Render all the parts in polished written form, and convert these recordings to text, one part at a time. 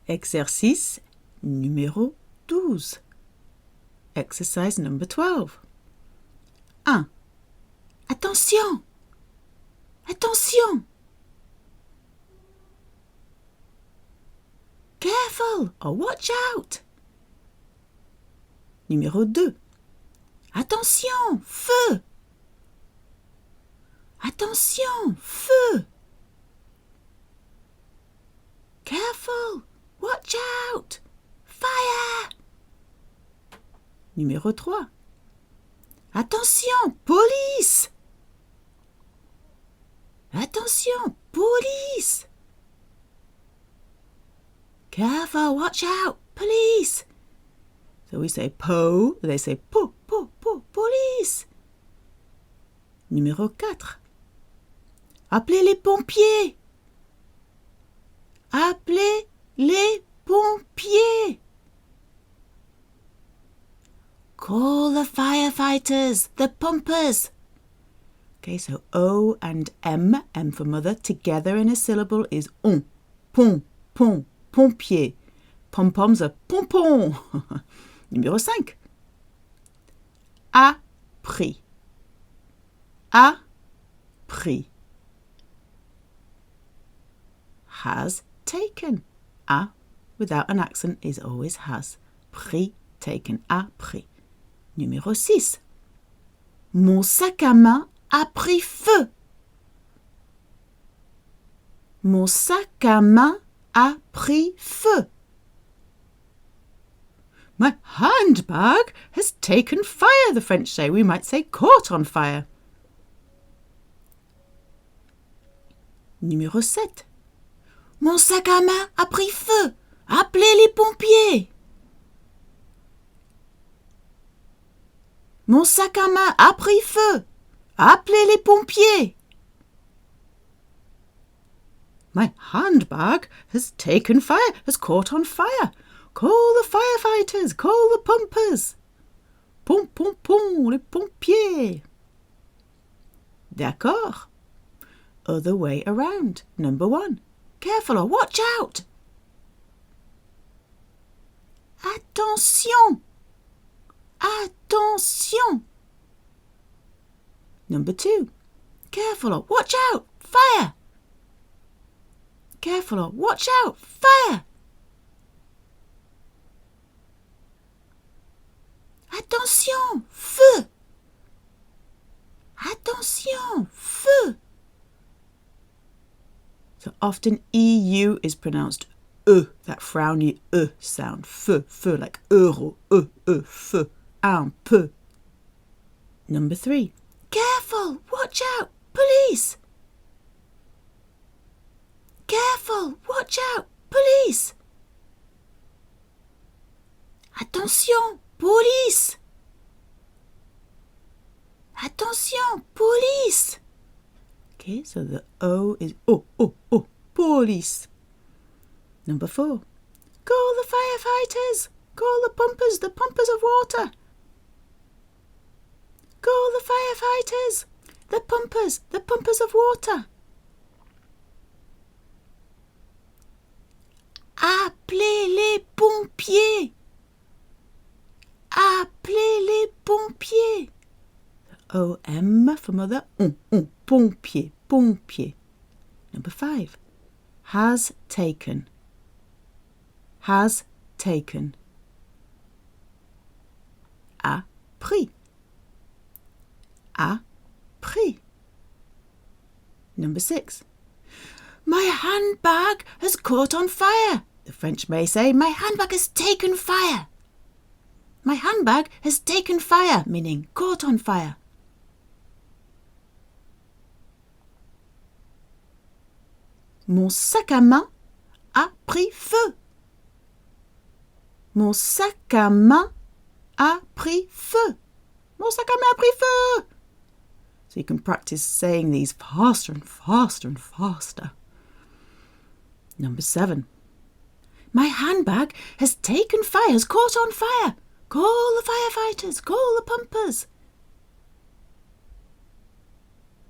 Exercice numéro 12. Exercise number 12. 1. Attention! Attention! Careful or watch out! Numéro 2. Attention! Feu! Attention! Feu! Careful! Watch out! Fire! Numéro 3. Attention! Police! Attention! Police! Careful! Watch out! Police! So we say po, they say po, police. Numéro 4. Appelez les pompiers! Appelez les pompiers! Call the firefighters, the pumpers. Okay, so O and M for mother, together in a syllable is on, pom, pompier. Pom-poms are pompon. Numéro 5. A pris. A pris. Has taken. A without an accent is always has. Pris, taken. A pris. Numéro 6. Mon sac à main a pris feu. Mon sac à main a pris feu. My handbag has taken fire, the French say. We might say caught on fire. Numéro 7. Mon sac à main a pris feu. Appelez les pompiers. Mon sac à main a pris feu. Appelez les pompiers. My handbag has taken fire, has caught on fire. Call the firefighters, call the pumpers. Pom, les pompiers. D'accord. Other way around. Number 1. Careful or watch out. Attention. Attention. Number 2. Careful or watch out. Fire. Careful or watch out. Fire. Attention. Feu. Attention. Feu. So often EU is pronounced that frowny sound. Feu, like euro, feu, un peu. Number 3. Careful, watch out, police. Careful, watch out, police. Attention, police. Attention, police. Okay, so the O is police. Number 4. Call the firefighters. Call the pumpers of water. Call the firefighters. The pumpers of water. Appelez les pompiers. Appelez les pompiers. O-M for mother. Pompier. Number 5. Has taken. Has taken. A pris. A pris. Number 6. My handbag has caught on fire. The French may say, my handbag has taken fire. My handbag has taken fire, meaning caught on fire. Mon sac à main a pris feu. Mon sac à main a pris feu. Mon sac à main a pris feu. So you can practice saying these faster and faster and faster. Number 7. My handbag has taken fire, has caught on fire. Call the firefighters, call the pumpers.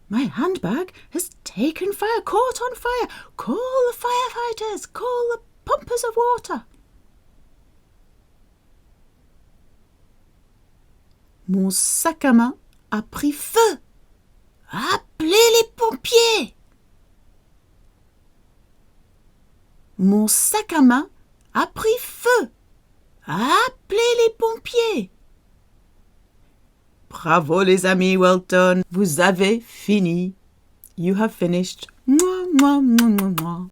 My handbag has taken fire, caught on fire. Call the firefighters, call the pumpers of water. Mon sac à main a pris feu. Appelez les pompiers. Mon sac à main a pris feu. Appelez les pompiers. Bravo les amis, well done. Vous avez fini. You have finished. Mouah, mouah, mouah, mouah, mouah.